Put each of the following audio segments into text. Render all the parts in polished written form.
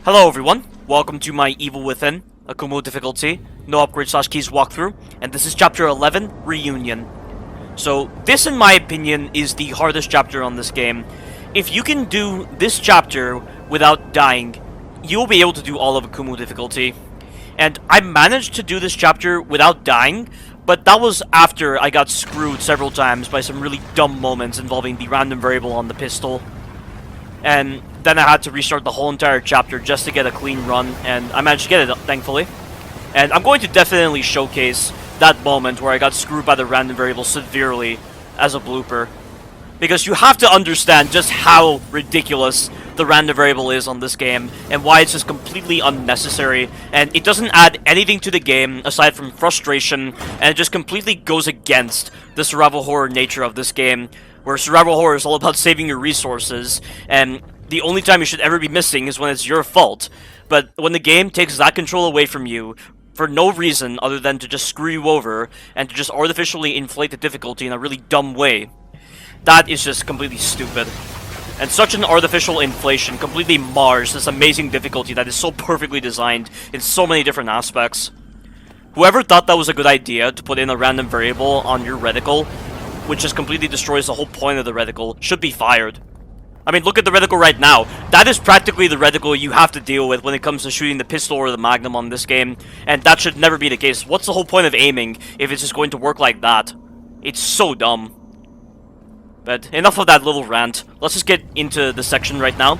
Hello everyone, welcome to my Evil Within, Akumu difficulty, no upgrade / keys walkthrough, and this is chapter 11, Reunion. So this in my opinion is the hardest chapter on this game. If you can do this chapter without dying, you'll be able to do all of Akumu difficulty. And I managed to do this chapter without dying, but that was after I got screwed several times by some really dumb moments involving the random variable on the pistol. And then I had to restart the whole entire chapter just to get a clean run, and I managed to get it, thankfully. And I'm going to definitely showcase that moment where I got screwed by the random variable severely as a blooper. Because you have to understand just how ridiculous the random variable is on this game, and why it's just completely unnecessary, and it doesn't add anything to the game aside from frustration, and it just completely goes against the survival horror nature of this game, where survival horror is all about saving your resources, and the only time you should ever be missing is when it's your fault. But when the game takes that control away from you, for no reason other than to just screw you over, and to just artificially inflate the difficulty in a really dumb way, that is just completely stupid. And such an artificial inflation completely mars this amazing difficulty that is so perfectly designed in so many different aspects. Whoever thought that was a good idea to put in a random variable on your reticle, which just completely destroys the whole point of the reticle, should be fired. I mean, look at the reticle right now. That is practically the reticle you have to deal with when it comes to shooting the pistol or the magnum on this game, and that should never be the case. What's the whole point of aiming if it's just going to work like that? It's so dumb. But enough of that little rant. Let's just get into the section right now.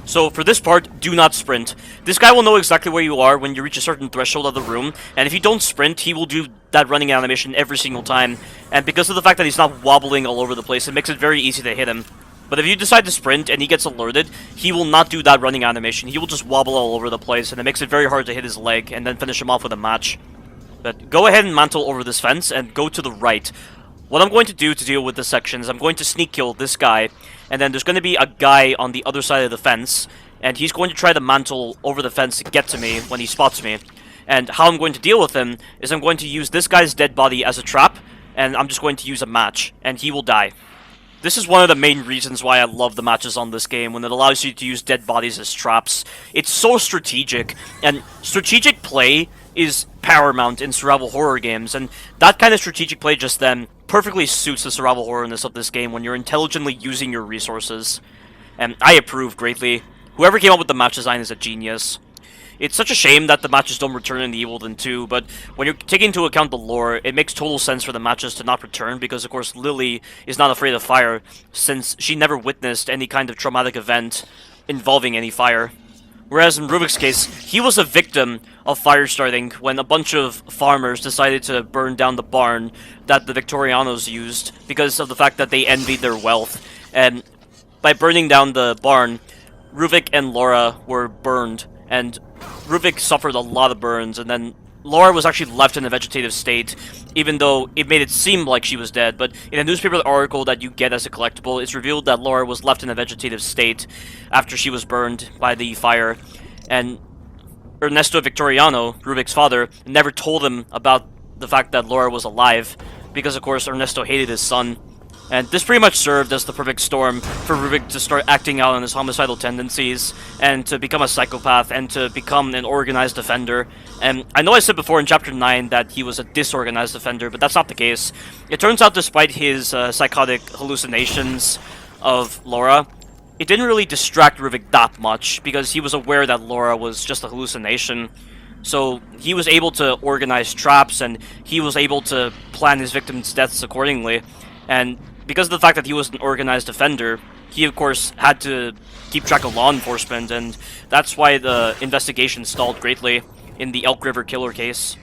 So for this part, do not sprint. This guy will know exactly where you are when you reach a certain threshold of the room, and if you don't sprint, he will do that running animation every single time. And because of the fact that he's not wobbling all over the place, it makes it very easy to hit him. But if you decide to sprint and he gets alerted, he will not do that running animation. He will just wobble all over the place, and it makes it very hard to hit his leg and then finish him off with a match. But go ahead and mantle over this fence and go to the right. What I'm going to do to deal with this section is I'm going to sneak kill this guy, and then there's going to be a guy on the other side of the fence, and he's going to try to mantle over the fence to get to me when he spots me. And how I'm going to deal with him is I'm going to use this guy's dead body as a trap, and I'm just going to use a match, and he will die. This is one of the main reasons why I love the matches on this game, when it allows you to use dead bodies as traps. It's so strategic, and strategic play is paramount in survival horror games, and that kind of strategic play just then perfectly suits the survival horrorness of this game when you're intelligently using your resources. And I approve greatly. Whoever came up with the match design is a genius. It's such a shame that the matches don't return in the Evil Within 2, but when you're taking into account the lore, it makes total sense for the matches to not return, because of course Lily is not afraid of fire, since she never witnessed any kind of traumatic event involving any fire. Whereas in Ruvik's case, he was a victim of fire starting when a bunch of farmers decided to burn down the barn that the Victorianos used because of the fact that they envied their wealth. And by burning down the barn, Ruvik and Laura were burned, and Ruvik suffered a lot of burns, and then Laura was actually left in a vegetative state, even though it made it seem like she was dead. But in a newspaper article that you get as a collectible, it's revealed that Laura was left in a vegetative state after she was burned by the fire. And Ernesto Victoriano, Ruvik's father, never told him about the fact that Laura was alive, because of course Ernesto hated his son. And this pretty much served as the perfect storm for Ruvik to start acting out on his homicidal tendencies, and to become a psychopath, and to become an organized offender. And I know I said before in Chapter 9 that he was a disorganized offender, but that's not the case. It turns out despite his psychotic hallucinations of Laura, it didn't really distract Ruvik that much, because he was aware that Laura was just a hallucination. So he was able to organize traps, and he was able to plan his victims' deaths accordingly. And because of the fact that he was an organized offender, he of course had to keep track of law enforcement, and that's why the investigation stalled greatly in the Elk River killer case.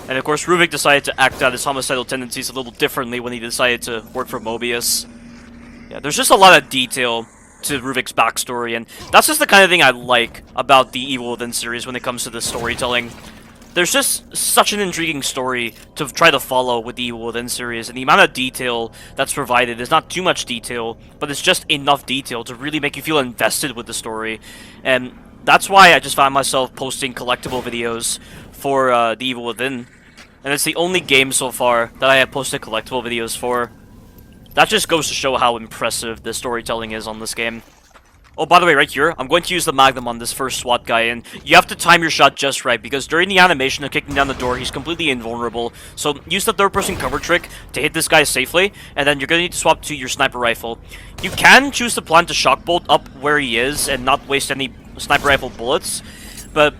And of course Ruvik decided to act out his homicidal tendencies a little differently when he decided to work for Mobius. Yeah, there's just a lot of detail to Ruvik's backstory, and that's just the kind of thing I like about the Evil Within series when it comes to the storytelling. There's just such an intriguing story to try to follow with the Evil Within series, and the amount of detail that's provided is not too much detail, but it's just enough detail to really make you feel invested with the story. And that's why I just found myself posting collectible videos for the Evil Within, and it's the only game so far that I have posted collectible videos for. That just goes to show how impressive the storytelling is on this game. Oh, by the way, right here, I'm going to use the Magnum on this first SWAT guy, and you have to time your shot just right, because during the animation of kicking down the door, he's completely invulnerable. So use the third-person cover trick to hit this guy safely, and then you're going to need to swap to your sniper rifle. You can choose to plant a shock bolt up where he is and not waste any sniper rifle bullets, but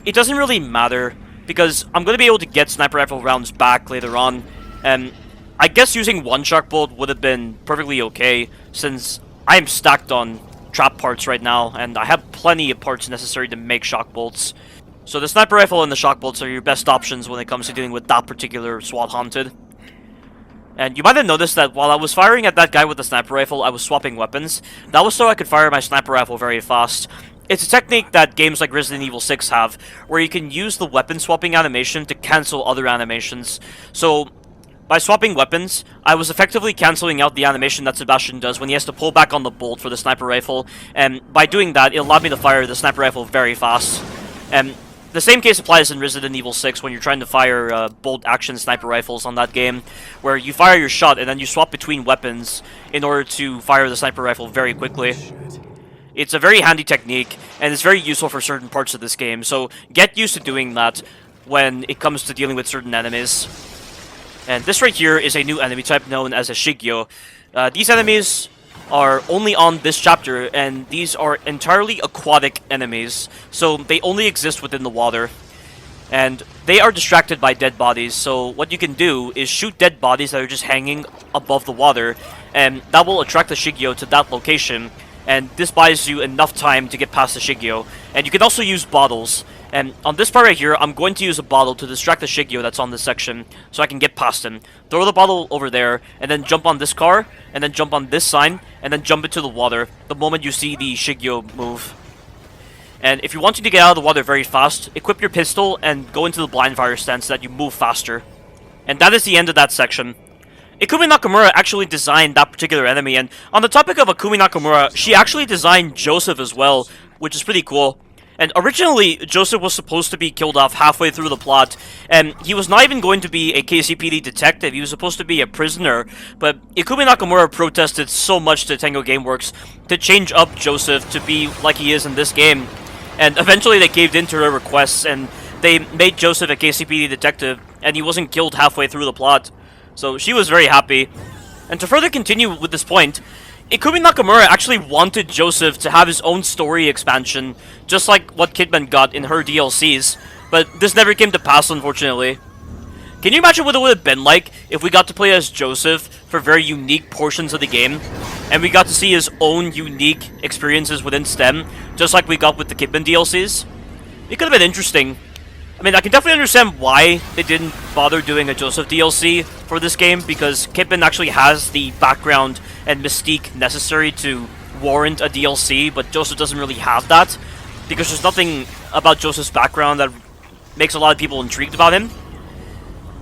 it doesn't really matter, because I'm going to be able to get sniper rifle rounds back later on, and I guess using one shock bolt would have been perfectly okay, since I am stacked on trap parts right now, and I have plenty of parts necessary to make shock bolts. So the sniper rifle and the shock bolts are your best options when it comes to dealing with that particular SWAT haunted. And you might have noticed that while I was firing at that guy with the sniper rifle, I was swapping weapons. That was so I could fire my sniper rifle very fast. It's a technique that games like Resident Evil 6 have, where you can use the weapon swapping animation to cancel other animations. So by swapping weapons, I was effectively cancelling out the animation that Sebastian does when he has to pull back on the bolt for the sniper rifle, and by doing that, it allowed me to fire the sniper rifle very fast. And the same case applies in Resident Evil 6 when you're trying to fire bolt-action sniper rifles on that game, where you fire your shot and then you swap between weapons in order to fire the sniper rifle very quickly. It's a very handy technique, and it's very useful for certain parts of this game, so get used to doing that when it comes to dealing with certain enemies. And this right here is a new enemy type known as a Shigyo. These enemies are only on this chapter, and these are entirely aquatic enemies, so they only exist within the water. And they are distracted by dead bodies, so what you can do is shoot dead bodies that are just hanging above the water, and that will attract the Shigyo to that location, and this buys you enough time to get past the Shigyo. And you can also use bottles. And on this part right here, I'm going to use a bottle to distract the Shigyo that's on this section, so I can get past him. Throw the bottle over there, and then jump on this car, and then jump on this sign, and then jump into the water the moment you see the Shigyo move. And if you want to get out of the water very fast, equip your pistol and go into the blind fire stance so that you move faster. And that is the end of that section. Akumu Nakamura actually designed that particular enemy, and on the topic of Akumu Nakamura, she actually designed Joseph as well, which is pretty cool. And originally, Joseph was supposed to be killed off halfway through the plot, and he was not even going to be a KCPD detective, he was supposed to be a prisoner, but Akumu Nakamura protested so much to Tango Gameworks to change up Joseph to be like he is in this game, and eventually they caved into her requests, and they made Joseph a KCPD detective, and he wasn't killed halfway through the plot, so she was very happy. And to further continue with this point, Akumu Nakamura actually wanted Joseph to have his own story expansion, just like what Kidman got in her DLCs, but this never came to pass, unfortunately. Can you imagine what it would have been like if we got to play as Joseph for very unique portions of the game, and we got to see his own unique experiences within STEM, just like we got with the Kidman DLCs? It could have been interesting. I mean, I can definitely understand why they didn't bother doing a Joseph DLC for this game, because Kidman actually has the background and mystique necessary to warrant a DLC, but Joseph doesn't really have that, because there's nothing about Joseph's background that makes a lot of people intrigued about him.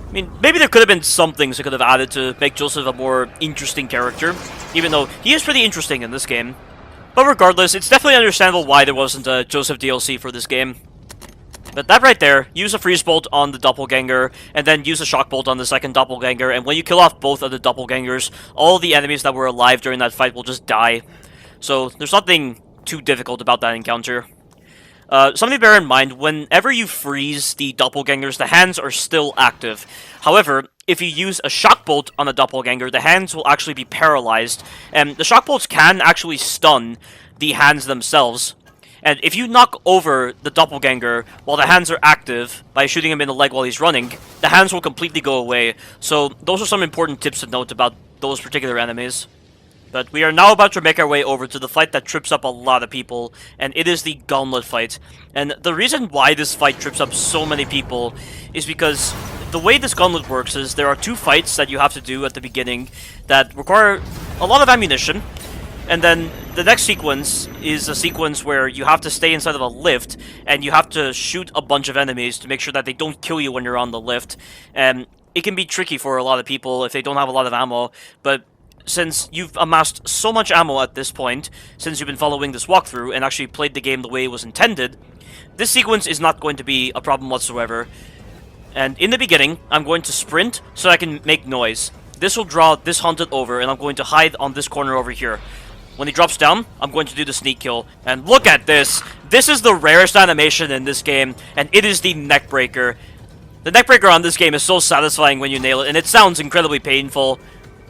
I mean, maybe there could have been some things they could have added to make Joseph a more interesting character, even though he is pretty interesting in this game. But regardless, it's definitely understandable why there wasn't a Joseph DLC for this game. But that right there, use a freeze bolt on the doppelganger, and then use a shock bolt on the second doppelganger, and when you kill off both of the doppelgangers, all the enemies that were alive during that fight will just die. So there's nothing too difficult about that encounter. Something to bear in mind, whenever you freeze the doppelgangers, the hands are still active. However, if you use a shock bolt on a doppelganger, the hands will actually be paralyzed, and the shock bolts can actually stun the hands themselves. And if you knock over the doppelganger while the hands are active by shooting him in the leg while he's running, the hands will completely go away. So those are some important tips to note about those particular enemies. But we are now about to make our way over to the fight that trips up a lot of people, and it is the Gauntlet fight. And the reason why this fight trips up so many people is because the way this Gauntlet works is there are two fights that you have to do at the beginning that require a lot of ammunition. And then the next sequence is a sequence where you have to stay inside of a lift, and you have to shoot a bunch of enemies to make sure that they don't kill you when you're on the lift. And it can be tricky for a lot of people if they don't have a lot of ammo, but since you've amassed so much ammo at this point, since you've been following this walkthrough and actually played the game the way it was intended, this sequence is not going to be a problem whatsoever. And in the beginning, I'm going to sprint so I can make noise. This will draw this haunted over, and I'm going to hide on this corner over here. When he drops down, I'm going to do the sneak kill. And look at this. This is the rarest animation in this game, and it is the neckbreaker. The neckbreaker on this game is so satisfying when you nail it, and it sounds incredibly painful.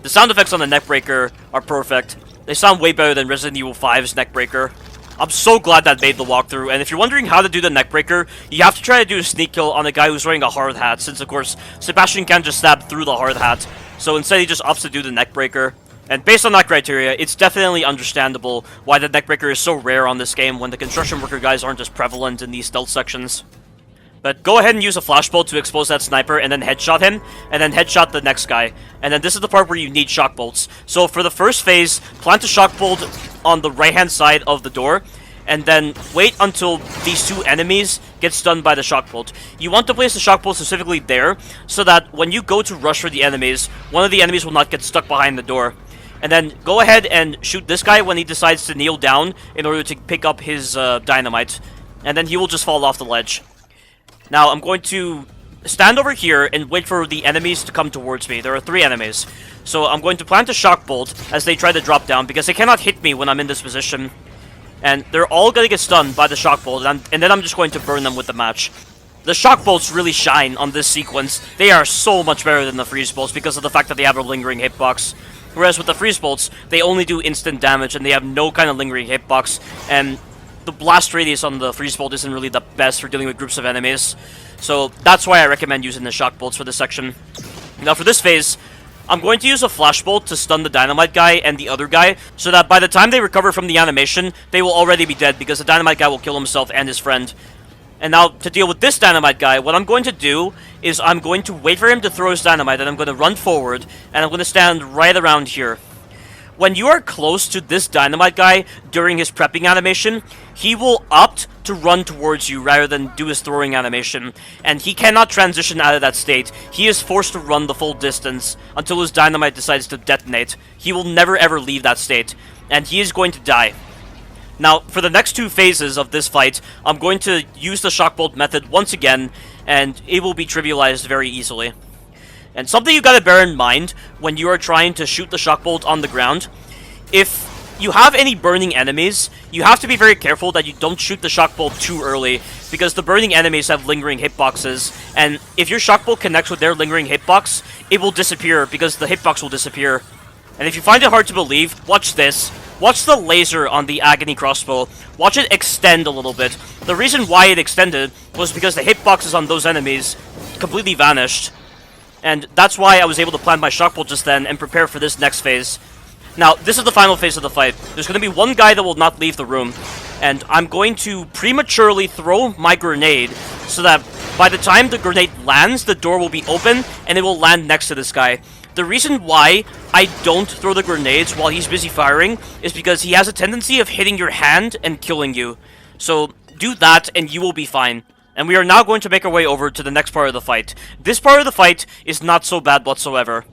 The sound effects on the neckbreaker are perfect. They sound way better than Resident Evil 5's neckbreaker. I'm so glad that made the walkthrough, and if you're wondering how to do the neckbreaker, you have to try to do a sneak kill on a guy who's wearing a hard hat, since of course, Sebastian can't just stab through the hard hat. So instead he just opts to do the neckbreaker. And based on that criteria, it's definitely understandable why the neckbreaker is so rare on this game when the construction worker guys aren't as prevalent in these stealth sections. But go ahead and use a flashbolt to expose that sniper, and then headshot him, and then headshot the next guy. And then this is the part where you need shock bolts. So for the first phase, plant a shock bolt on the right-hand side of the door, and then wait until these two enemies get stunned by the shock bolt. You want to place the shock bolt specifically there, so that when you go to rush for the enemies, one of the enemies will not get stuck behind the door. And then go ahead and shoot this guy when he decides to kneel down in order to pick up his dynamite. And then he will just fall off the ledge. Now, I'm going to stand over here and wait for the enemies to come towards me. There are 3 enemies. So I'm going to plant a shock bolt as they try to drop down, because they cannot hit me when I'm in this position. And they're all going to get stunned by the shock bolt, and then I'm just going to burn them with the match. The shock bolts really shine on this sequence. They are so much better than the freeze bolts because of the fact that they have a lingering hitbox. Whereas with the freeze bolts, they only do instant damage and they have no kind of lingering hitbox. And the blast radius on the freeze bolt isn't really the best for dealing with groups of enemies. So that's why I recommend using the shock bolts for this section. Now for this phase, I'm going to use a flashbolt to stun the dynamite guy and the other guy, so that by the time they recover from the animation, they will already be dead because the dynamite guy will kill himself and his friend. And now, to deal with this dynamite guy, what I'm going to do is I'm going to wait for him to throw his dynamite, and I'm going to run forward, and I'm going to stand right around here. When you are close to this dynamite guy during his prepping animation, he will opt to run towards you rather than do his throwing animation, and he cannot transition out of that state. He is forced to run the full distance until his dynamite decides to detonate. He will never ever leave that state, and he is going to die. Now, for the next 2 phases of this fight, I'm going to use the shock bolt method once again, and it will be trivialized very easily. And something you gotta bear in mind when you are trying to shoot the shock bolt on the ground, if you have any burning enemies, you have to be very careful that you don't shoot the shock bolt too early, because the burning enemies have lingering hitboxes, and if your shock bolt connects with their lingering hitbox, it will disappear because the hitbox will disappear. And if you find it hard to believe, watch this. Watch the laser on the Agony crossbow. Watch it extend a little bit. The reason why it extended was because the hitboxes on those enemies completely vanished. And that's why I was able to plant my shock bolt just then and prepare for this next phase. Now, this is the final phase of the fight. There's going to be one guy that will not leave the room. And I'm going to prematurely throw my grenade so that by the time the grenade lands, the door will be open and it will land next to this guy. The reason why I don't throw the grenades while he's busy firing is because he has a tendency of hitting your hand and killing you. So do that and you will be fine. And we are now going to make our way over to the next part of the fight. This part of the fight is not so bad whatsoever.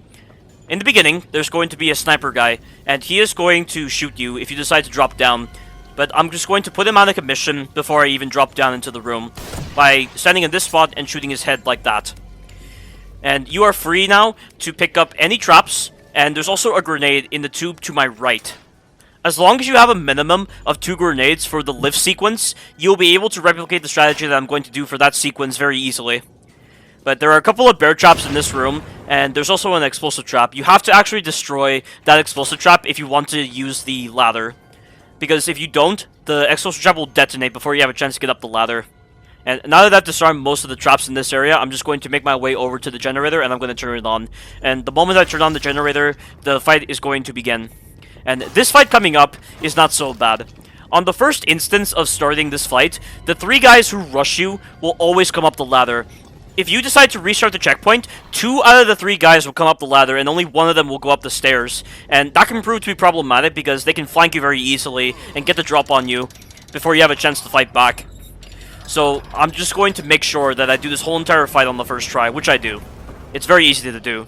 In the beginning, there's going to be a sniper guy, and he is going to shoot you if you decide to drop down. But I'm just going to put him out of commission before I even drop down into the room, by standing in this spot and shooting his head like that. And you are free now to pick up any traps, and there's also a grenade in the tube to my right. As long as you have a minimum of 2 grenades for the lift sequence, you'll be able to replicate the strategy that I'm going to do for that sequence very easily. But there are a couple of bear traps in this room, and there's also an explosive trap. You have to actually destroy that explosive trap if you want to use the ladder. Because if you don't, the explosive trap will detonate before you have a chance to get up the ladder. And now that I've disarmed most of the traps in this area, I'm just going to make my way over to the generator, and I'm going to turn it on. And the moment I turn on the generator, the fight is going to begin. And this fight coming up is not so bad. On the first instance of starting this fight, the 3 guys who rush you will always come up the ladder. If you decide to restart the checkpoint, 2 out of the 3 guys will come up the ladder, and only 1 of them will go up the stairs. And that can prove to be problematic because they can flank you very easily and get the drop on you before you have a chance to fight back. So I'm just going to make sure that I do this whole entire fight on the first try, which I do. It's very easy to do.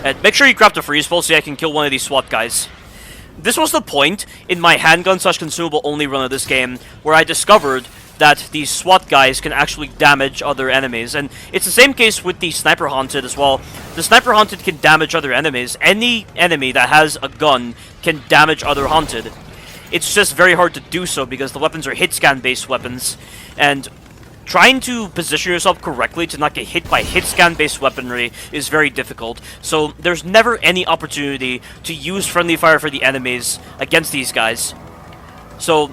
And make sure you craft a freeze bolt so I can kill one of these SWAT guys. This was the point in my handgun/consumable only run of this game where I discovered that these SWAT guys can actually damage other enemies. And it's the same case with the Sniper Haunted as well. The Sniper Haunted can damage other enemies. Any enemy that has a gun can damage other Haunted. It's just very hard to do so because the weapons are hit scan based weapons, and trying to position yourself correctly to not get hit by hit scan based weaponry is very difficult. So there's never any opportunity to use friendly fire for the enemies against these guys. So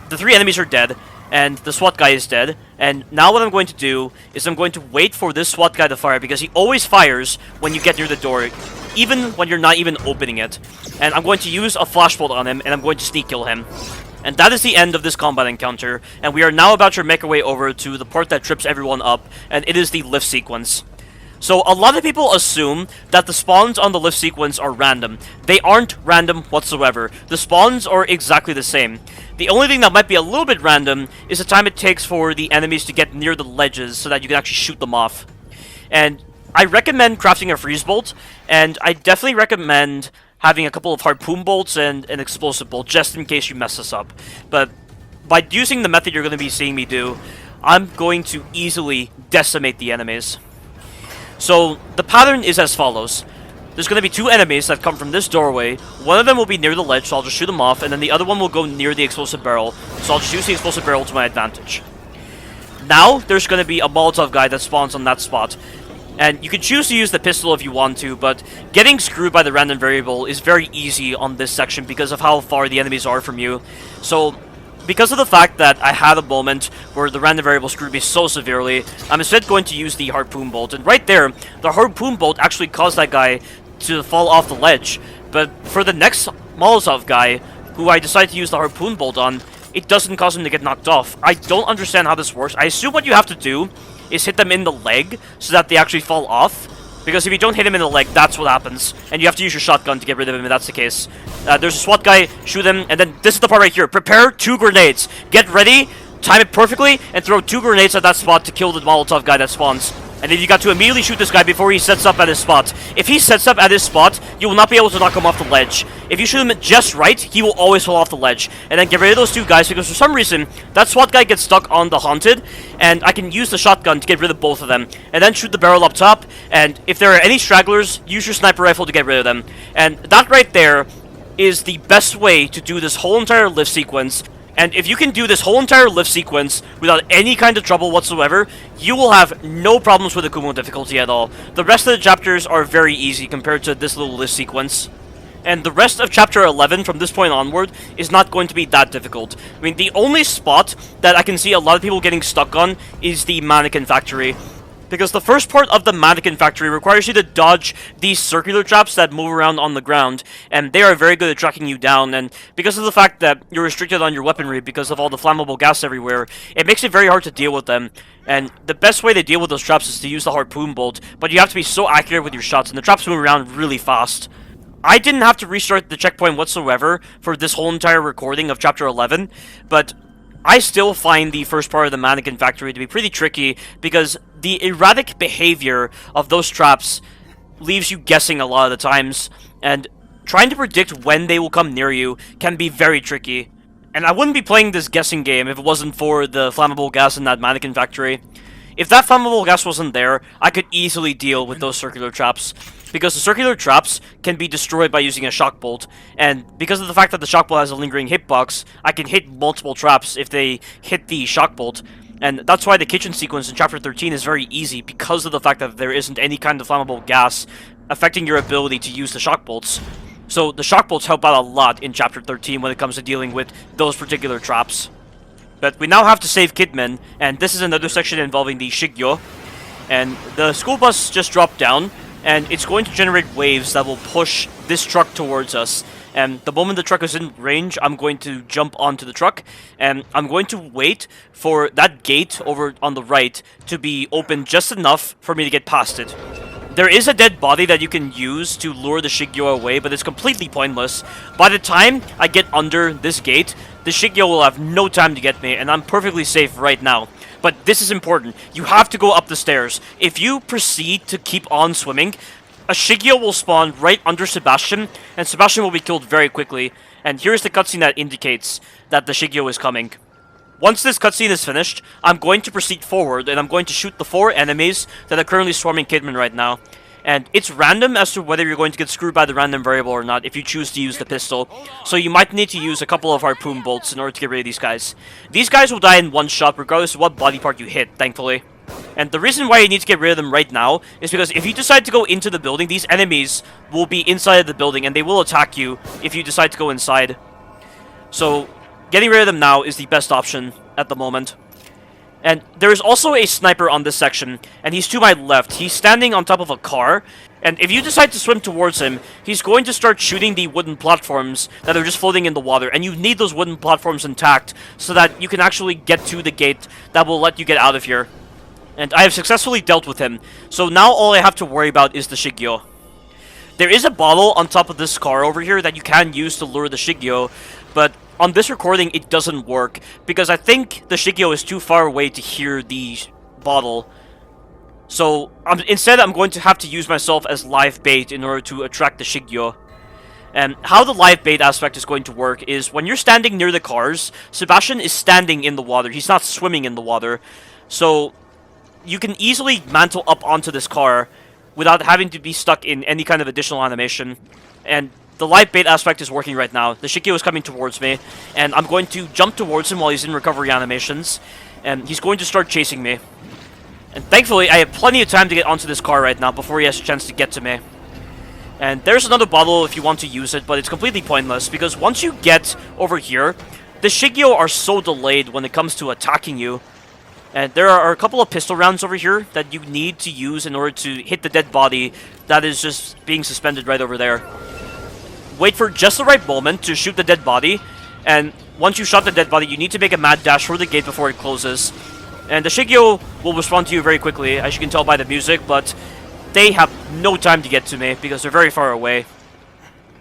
the 3 enemies are dead, and the SWAT guy is dead. And now what I'm going to do is I'm going to wait for this SWAT guy to fire, because he always fires when you get near the door, even when you're not even opening it. And I'm going to use a flashbolt on him, and I'm going to sneak kill him. And that is the end of this combat encounter, and we are now about to make our way over to the part that trips everyone up, and it is the lift sequence. So a lot of people assume that the spawns on the lift sequence are random. They aren't random whatsoever. The spawns are exactly the same. The only thing that might be a little bit random is the time it takes for the enemies to get near the ledges so that you can actually shoot them off. And I recommend crafting a freeze bolt, and I definitely recommend having a couple of harpoon bolts and an explosive bolt just in case you mess this up. But by using the method you're going to be seeing me do, I'm going to easily decimate the enemies. So the pattern is as follows. There's going to be 2 enemies that come from this doorway. One of them will be near the ledge, so I'll just shoot them off, and then the other one will go near the explosive barrel, so I'll just use the explosive barrel to my advantage. Now, there's going to be a Molotov guy that spawns on that spot. And you can choose to use the pistol if you want to, but getting screwed by the random variable is very easy on this section because of how far the enemies are from you. So, because of the fact that I had a moment where the random variable screwed me so severely, I'm instead going to use the harpoon bolt. And right there, the harpoon bolt actually caused that guy to fall off the ledge. But for the next Molotov guy, who I decide to use the harpoon bolt on, it doesn't cause him to get knocked off. I don't understand how this works. I assume what you have to do is hit them in the leg so that they actually fall off. Because if you don't hit him in the leg, that's what happens. And you have to use your shotgun to get rid of him if that's the case. There's a SWAT guy, shoot him, and then this is the part right here. Prepare 2 grenades. Get ready, time it perfectly, and throw 2 grenades at that spot to kill the Molotov guy that spawns. And then you got to immediately shoot this guy before he sets up at his spot. If he sets up at his spot, you will not be able to knock him off the ledge. If you shoot him just right, he will always fall off the ledge. And then get rid of those 2 guys, because for some reason, that SWAT guy gets stuck on the Haunted, and I can use the shotgun to get rid of both of them. And then shoot the barrel up top, and if there are any stragglers, use your sniper rifle to get rid of them. And that right there is the best way to do this whole entire lift sequence. And if you can do this whole entire lift sequence without any kind of trouble whatsoever, you will have no problems with Akumu difficulty at all. The rest of the chapters are very easy compared to this little lift sequence. And the rest of Chapter 11 from this point onward is not going to be that difficult. I mean, the only spot that I can see a lot of people getting stuck on is the Mannequin Factory. Because the first part of the Mannequin Factory requires you to dodge these circular traps that move around on the ground, and they are very good at tracking you down, and because of the fact that you're restricted on your weaponry because of all the flammable gas everywhere, it makes it very hard to deal with them. And the best way to deal with those traps is to use the harpoon bolt, but you have to be so accurate with your shots, and the traps move around really fast. I didn't have to restart the checkpoint whatsoever for this whole entire recording of Chapter 11, but I still find the first part of the Mannequin Factory to be pretty tricky because the erratic behavior of those traps leaves you guessing a lot of the times, and trying to predict when they will come near you can be very tricky. And I wouldn't be playing this guessing game if it wasn't for the flammable gas in that Mannequin Factory. If that flammable gas wasn't there, I could easily deal with those circular traps, because the circular traps can be destroyed by using a shock bolt, and because of the fact that the shock bolt has a lingering hitbox, I can hit multiple traps if they hit the shock bolt. And that's why the kitchen sequence in Chapter 13 is very easy, because of the fact that there isn't any kind of flammable gas affecting your ability to use the shock bolts. So the shock bolts help out a lot in Chapter 13 when it comes to dealing with those particular traps. But we now have to save Kidman, and this is another section involving the Shigyo. And the school bus just dropped down, and it's going to generate waves that will push this truck towards us. And the moment the truck is in range, I'm going to jump onto the truck, and I'm going to wait for that gate over on the right to be open just enough for me to get past it. There is a dead body that you can use to lure the Shigyo away, but it's completely pointless. By the time I get under this gate, the Shigyo will have no time to get me, and I'm perfectly safe right now. But this is important. You have to go up the stairs. If you proceed to keep on swimming, a Shigyo will spawn right under Sebastian, and Sebastian will be killed very quickly. And here's the cutscene that indicates that the Shigyo is coming. once this cutscene is finished, I'm going to proceed forward, and I'm going to shoot the 4 enemies that are currently swarming Kidman right now. And it's random as to whether you're going to get screwed by the random variable or not if you choose to use the pistol. So you might need to use a couple of harpoon bolts in order to get rid of these guys. These guys will die in one shot regardless of what body part you hit, thankfully. And the reason why you need to get rid of them right now is because if you decide to go into the building, these enemies will be inside of the building and they will attack you if you decide to go inside. So getting rid of them now is the best option at the moment. And there is also a sniper on this section, and he's to my left. He's standing on top of a car, and if you decide to swim towards him, he's going to start shooting the wooden platforms that are just floating in the water, and you need those wooden platforms intact so that you can actually get to the gate that will let you get out of here. And I have successfully dealt with him, so now all I have to worry about is the Shigyo. There is a bottle on top of this car over here that you can use to lure the Shigyo, but on this recording, it doesn't work, because I think the Shigyo is too far away to hear the bottle. So, instead, I'm going to have to use myself as live bait in order to attract the Shigyo. And how the live bait aspect is going to work is, when you're standing near the cars, Sebastian is standing in the water. He's not swimming in the water. So, you can easily mantle up onto this car without having to be stuck in any kind of additional animation. And the live bait aspect is working right now. The Shikyo is coming towards me, and I'm going to jump towards him while he's in recovery animations, and he's going to start chasing me. And thankfully, I have plenty of time to get onto this car right now before he has a chance to get to me. And there's another bottle if you want to use it, but it's completely pointless, because once you get over here, the Shigyo are so delayed when it comes to attacking you. And there are a couple of pistol rounds over here that you need to use in order to hit the dead body that is just being suspended right over there. Wait for just the right moment to shoot the dead body, and once you shot the dead body, you need to make a mad dash for the gate before it closes. And the Shigyo will respond to you very quickly, as you can tell by the music, but they have no time to get to me because they're very far away.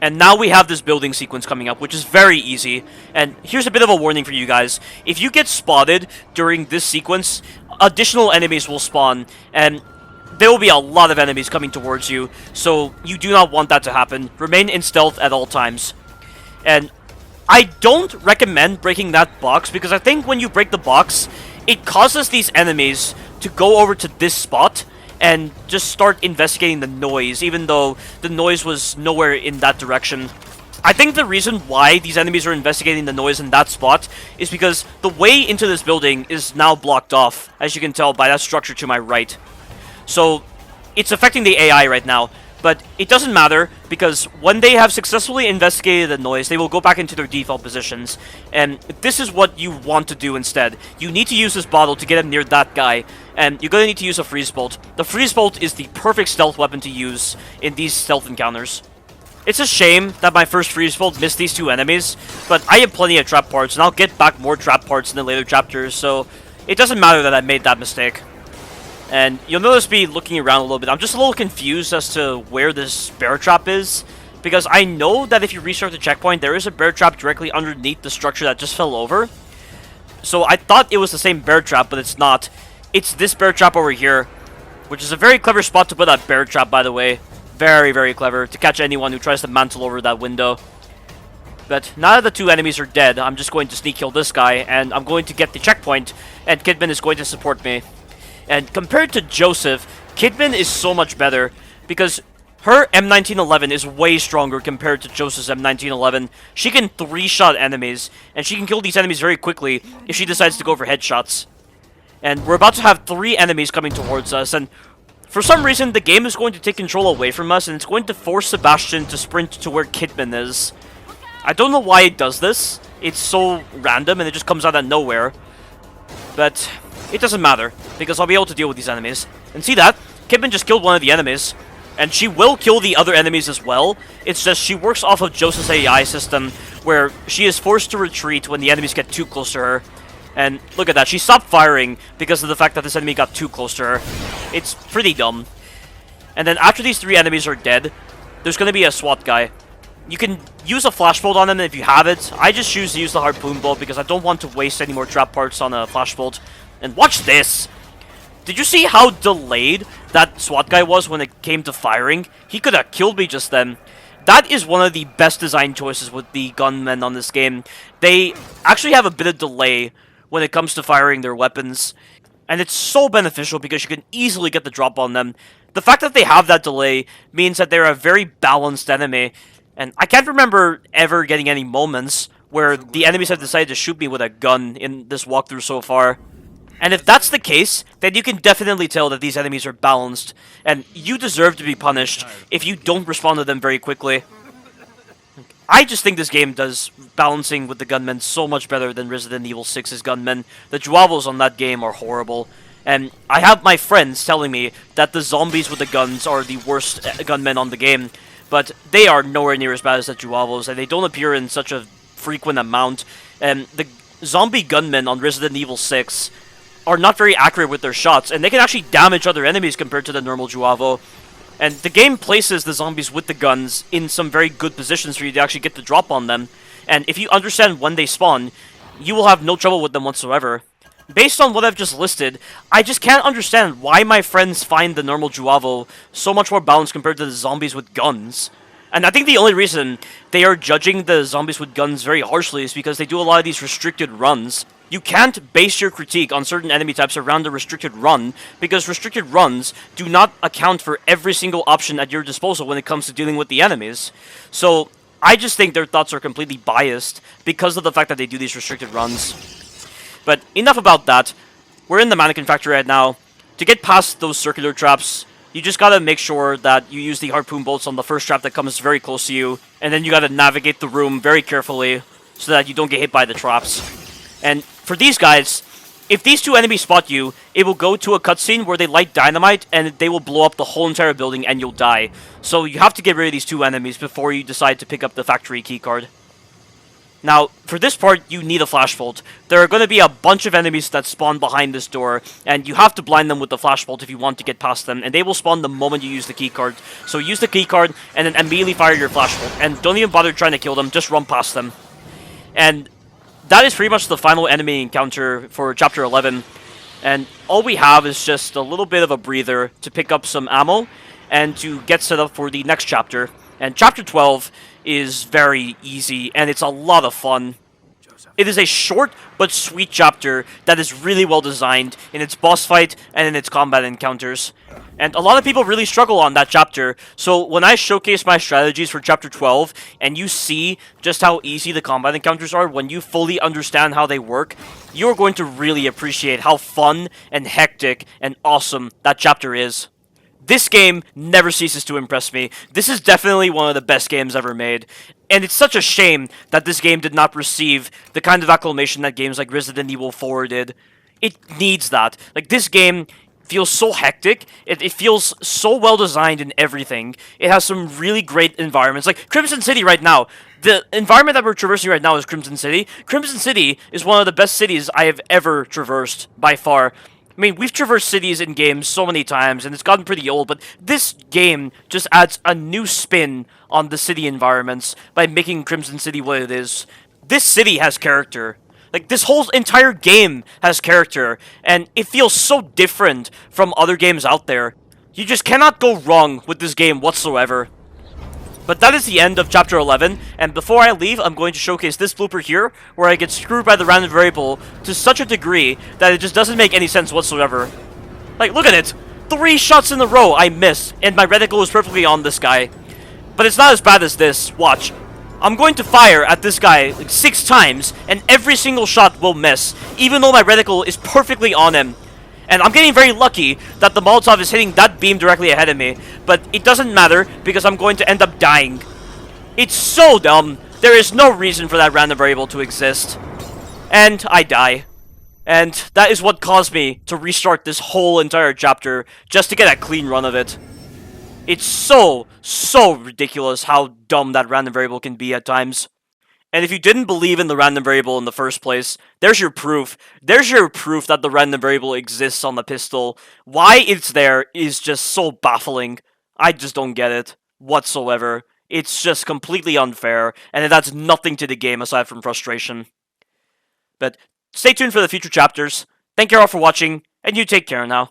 And now we have this building sequence coming up, which is very easy. And here's a bit of a warning for you guys. If you get spotted during this sequence, additional enemies will spawn, and there will be a lot of enemies coming towards you, so you do not want that to happen. Remain in stealth at all times. And I don't recommend breaking that box, because I think when you break the box, it causes these enemies to go over to this spot and just start investigating the noise, even though the noise was nowhere in that direction. I think the reason why these enemies are investigating the noise in that spot is because the way into this building is now blocked off, as you can tell by that structure to my right. So, it's affecting the AI right now, but it doesn't matter, because when they have successfully investigated the noise, they will go back into their default positions, and this is what you want to do instead. You need to use this bottle to get him near that guy, and you're going to need to use a freeze bolt. The freeze bolt is the perfect stealth weapon to use in these stealth encounters. It's a shame that my first freeze bolt missed these 2 enemies, but I have plenty of trap parts, and I'll get back more trap parts in the later chapters, so it doesn't matter that I made that mistake. And you'll notice me looking around a little bit. I'm just a little confused as to where this bear trap is, because I know that if you restart the checkpoint, there is a bear trap directly underneath the structure that just fell over. So I thought it was the same bear trap, but it's not. It's this bear trap over here, which is a very clever spot to put that bear trap, by the way. Very, very clever, to catch anyone who tries to mantle over that window. But now that the 2 enemies are dead, I'm just going to sneak kill this guy, and I'm going to get the checkpoint, and Kidman is going to support me. And compared to Joseph, Kidman is so much better, because her M1911 is way stronger compared to Joseph's M1911. She can 3-shot enemies, and she can kill these enemies very quickly if she decides to go for headshots. And we're about to have 3 enemies coming towards us, and for some reason, the game is going to take control away from us, and it's going to force Sebastian to sprint to where Kidman is. I don't know why it does this. It's so random, and it just comes out of nowhere. But it doesn't matter, because I'll be able to deal with these enemies. And see that? Kidman just killed one of the enemies. And she will kill the other enemies as well. It's just she works off of Joseph's AI system, where she is forced to retreat when the enemies get too close to her. And look at that, she stopped firing because of the fact that this enemy got too close to her. It's pretty dumb. And then after these 3 enemies are dead, there's going to be a SWAT guy. You can use a flash bolt on them if you have it. I just choose to use the harpoon bolt because I don't want to waste any more trap parts on a flash bolt. And watch this! Did you see how delayed that SWAT guy was when it came to firing? He could have killed me just then. That is one of the best design choices with the gunmen on this game. They actually have a bit of delay when it comes to firing their weapons. And it's so beneficial because you can easily get the drop on them. The fact that they have that delay means that they're a very balanced enemy. And I can't remember ever getting any moments where the enemies have decided to shoot me with a gun in this walkthrough so far. And if that's the case, then you can definitely tell that these enemies are balanced, and you deserve to be punished if you don't respond to them very quickly. I just think this game does balancing with the gunmen so much better than Resident Evil 6's gunmen. The Juavos on that game are horrible. And I have my friends telling me that the zombies with the guns are the worst gunmen on the game, but they are nowhere near as bad as the Juavos, and they don't appear in such a frequent amount. And the zombie gunmen on Resident Evil 6 are not very accurate with their shots, and they can actually damage other enemies compared to the normal Juavo. And the game places the zombies with the guns in some very good positions for you to actually get the drop on them. And if you understand when they spawn, you will have no trouble with them whatsoever. Based on what I've just listed, I just can't understand why my friends find the normal Juavo so much more balanced compared to the zombies with guns. And I think the only reason they are judging the zombies with guns very harshly is because they do a lot of these restricted runs. You can't base your critique on certain enemy types around a restricted run, because restricted runs do not account for every single option at your disposal when it comes to dealing with the enemies. So, I just think their thoughts are completely biased because of the fact that they do these restricted runs. But enough about that. We're in the mannequin factory right now. To get past those circular traps, you just gotta make sure that you use the harpoon bolts on the first trap that comes very close to you, and then you gotta navigate the room very carefully so that you don't get hit by the traps. And for these guys, if these two enemies spot you, it will go to a cutscene where they light dynamite and they will blow up the whole entire building and you'll die. So you have to get rid of these two enemies before you decide to pick up the factory keycard. Now, for this part, you need a flash bolt. There are going to be a bunch of enemies that spawn behind this door, and you have to blind them with the flash bolt if you want to get past them, and they will spawn the moment you use the keycard. So use the keycard, and then immediately fire your flash bolt, and don't even bother trying to kill them, just run past them. And that is pretty much the final enemy encounter for Chapter 11, and all we have is just a little bit of a breather to pick up some ammo, and to get set up for the next chapter. And Chapter 12 is very easy, and it's a lot of fun. It is a short but sweet chapter that is really well designed in its boss fight and in its combat encounters. And a lot of people really struggle on that chapter, so when I showcase my strategies for Chapter 12, and you see just how easy the combat encounters are when you fully understand how they work, you're going to really appreciate how fun and hectic and awesome that chapter is. This game never ceases to impress me. This is definitely one of the best games ever made. And it's such a shame that this game did not receive the kind of acclamation that games like Resident Evil 4 did. It needs that. Like, this game feels so hectic. It feels so well designed in everything. It has some really great environments. Like, Crimson City right now. The environment that we're traversing right now is Crimson City. Crimson City is one of the best cities I have ever traversed, by far. I mean, we've traversed cities in games so many times, and it's gotten pretty old, but this game just adds a new spin on the city environments by making Crimson City what it is. This city has character. Like, this whole entire game has character, and it feels so different from other games out there. You just cannot go wrong with this game whatsoever. But that is the end of Chapter 11, and before I leave, I'm going to showcase this blooper here, where I get screwed by the random variable to such a degree that it just doesn't make any sense whatsoever. Like, look at it! 3 shots in a row I missed, and my reticle is perfectly on this guy. But it's not as bad as this. Watch. I'm going to fire at this guy like 6 times, and every single shot will miss, even though my reticle is perfectly on him. And I'm getting very lucky that the Molotov is hitting that beam directly ahead of me. But it doesn't matter, because I'm going to end up dying. It's so dumb. There is no reason for that random variable to exist. And I die. And that is what caused me to restart this whole entire chapter, just to get a clean run of it. It's so ridiculous how dumb that random variable can be at times. And if you didn't believe in the random variable in the first place, there's your proof. There's your proof that the random variable exists on the pistol. Why it's there is just so baffling. I just don't get it whatsoever. It's just completely unfair, and it adds nothing to the game aside from frustration. But stay tuned for the future chapters. Thank you all for watching, and you take care now.